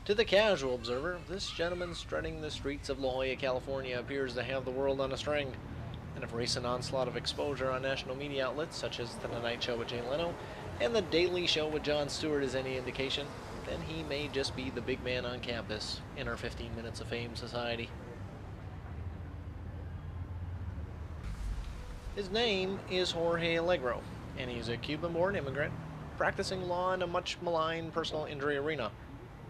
To the casual observer, this gentleman strutting the streets of La Jolla, California appears to have the world on a string. And if recent onslaught of exposure on national media outlets such as The Tonight Show with Jay Leno and The Daily Show with Jon Stewart is any indication, then he may just be the big man on campus in our 15 Minutes of Fame society. His name is Jorge Allegro, and he's a Cuban-born immigrant practicing law in a much maligned personal injury arena.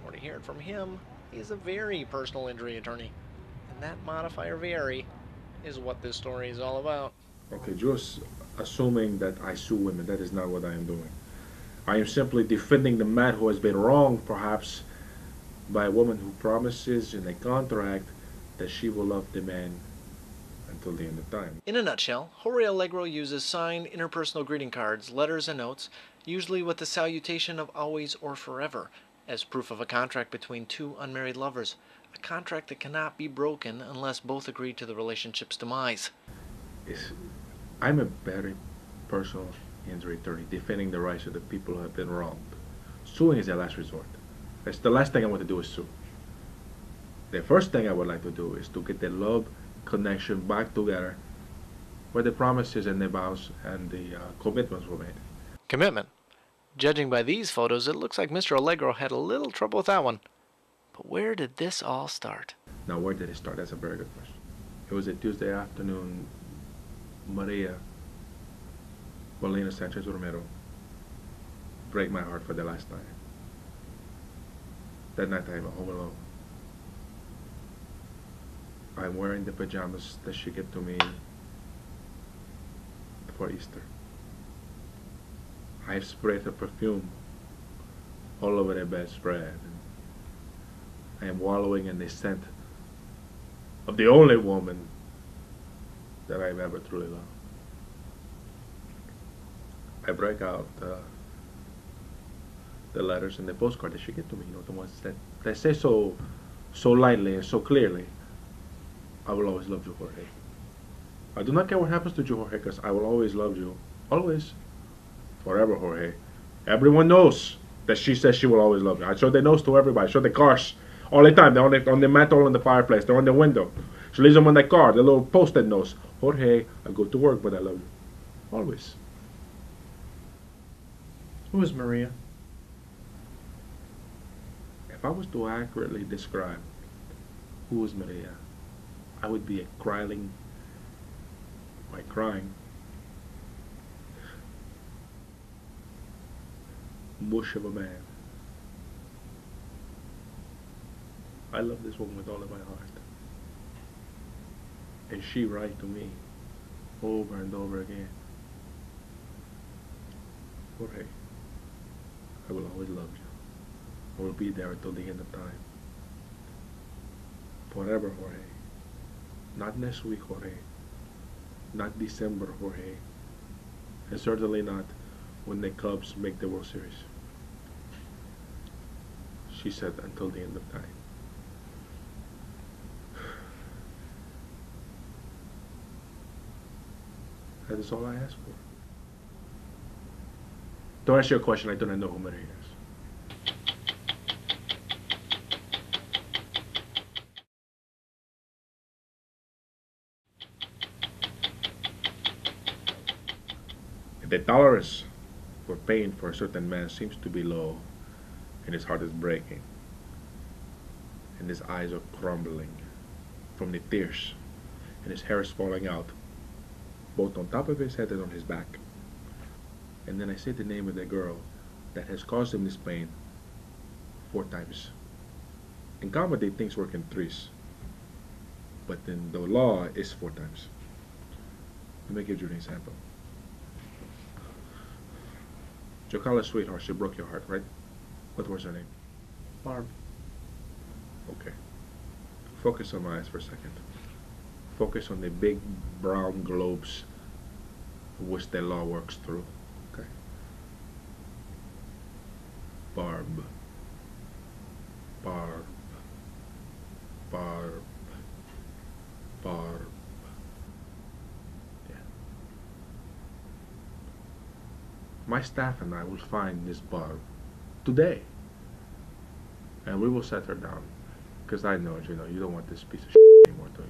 Or to hear it from him, he's a very personal injury attorney. And that modifier very is what this story is all about. Okay, just assuming that I sue women, that is not what I am doing. I am simply defending the man who has been wronged, perhaps, by a woman who promises in a contract that she will love the man until the end of time. In a nutshell, Jorge Allegro uses signed interpersonal greeting cards, letters, and notes, usually with the salutation of always or forever, as proof of a contract between two unmarried lovers, a contract that cannot be broken unless both agree to the relationship's demise. I'm a very personal injury attorney, defending the rights of the people who have been wronged. Suing is the last resort. That's the last thing I want to do is sue. The first thing I would like to do is to get the love connection back together where the promises and the vows and the commitments were made. Commitment. Judging by these photos, it looks like Mr. Allegro had a little trouble with that one. But where did this all start? Now, where did it start? That's a very good question. It was a Tuesday afternoon. Maria Molina Sanchez Romero break my heart for the last time. That night I'm home alone. I'm wearing the pajamas that she gave to me for Easter. I've sprayed her perfume all over the bedspread. I am wallowing in the scent of the only woman that I've ever truly loved. I break out the letters and the postcard that she gave to me, the ones that say so lightly and so clearly, I will always love you, Jorge. I do not care what happens to you, Jorge, because I will always love you. Always. Forever, Jorge. Everyone knows that she says she will always love you. I show the notes to everybody. I show the cars all the time. They're on the mantle on the fireplace. They're on the window. She leaves them on the car, the little post-it notes. Jorge, I go to work, but I love you. Always. Who is Maria? If I was to accurately describe who is Maria, I would be a crying, mush of a man. I love this woman with all of my heart. And she writes to me over and over again, Jorge, I will always love you. I will be there until the end of time. Forever, Jorge. Not next week, Jorge. Not December, Jorge. And certainly not when the Cubs make the World Series. She said until the end of time. That is all I ask for. To answer your question, I do not know who Maria is. The tolerance for pain for a certain man seems to be low, and his heart is breaking, and his eyes are crumbling from the tears, and his hair is falling out, both on top of his head and on his back. And then I say the name of the girl that has caused him this pain 4 times. In comedy, things work in threes, but in the law, it's 4 times. Let me give you an example. Your college sweetheart, she broke your heart, right? What was her name? Barb. Okay. Focus on my eyes for a second. Focus on the big brown globes which the law works through. Okay. Barb. Barb. Barb. Barb. Yeah. My staff and I will find this Barb today. and we will set her down. Because I know, you don't want this piece of shit anymore, do you?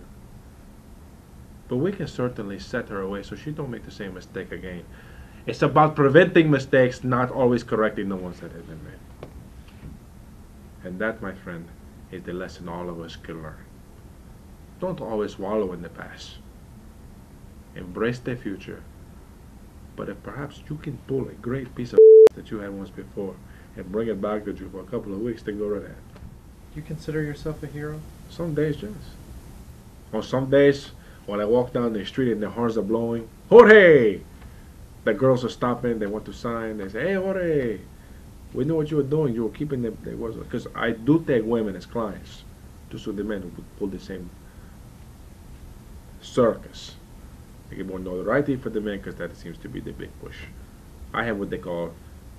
But we can certainly set her away so she don't make the same mistake again. It's about preventing mistakes, not always correcting the ones that have been made. And that, my friend, is the lesson all of us can learn. Don't always wallow in the past. Embrace the future. But if perhaps you can pull a great piece of that you had once before and bring it back to you for a couple of weeks, then go to that. You consider yourself a hero? Some days, yes. On some days, when I walk down the street and the horns are blowing, Jorge! The girls are stopping, they want to sign, they say, hey, Jorge, we know what you were doing, you were keeping them, because I do take women as clients, just so the men who would pull the same circus. They get more notoriety for the men, because that seems to be the big push. I have what they call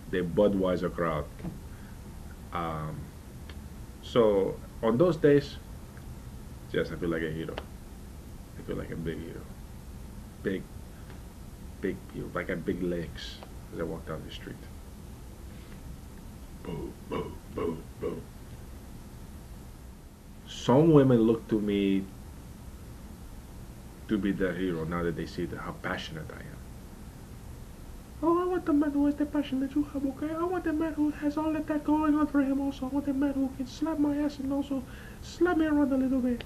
the Budweiser crowd. So on those days, yes, I feel like a hero. I feel like a big hero. Big, like I have big legs as I walk down the street. Boo, boo, boo, boo. Some women look to me to be the hero now that they see how passionate I am. Oh, I want the man who has the passion that you have, okay? I want the man who has all of that going on for him also. I want the man who can slap my ass and also slap me around a little bit.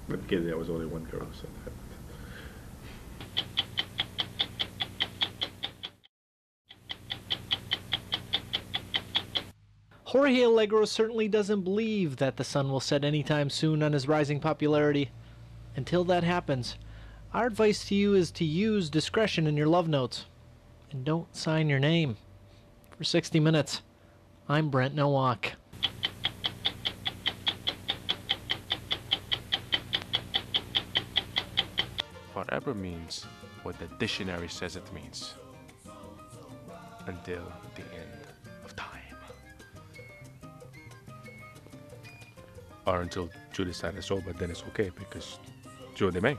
I'm kidding, there was only one girl who said that. Jorge Allegro certainly doesn't believe that the sun will set anytime soon on his rising popularity. Until that happens, our advice to you is to use discretion in your love notes. And don't sign your name. For 60 Minutes, I'm Brent Nowak. Forever means what the dictionary says it means. Until the end of time. Or until you decide it's over, then it's okay because you're the man.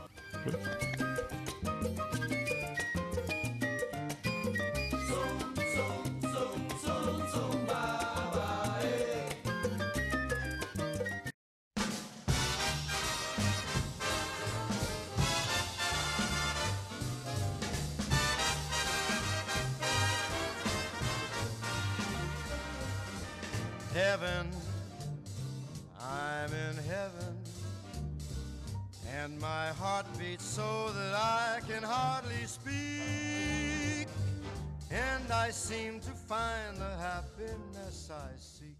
Heaven, I'm in heaven, and my heart beats so that I can hardly speak, and I seem to find the happiness I seek.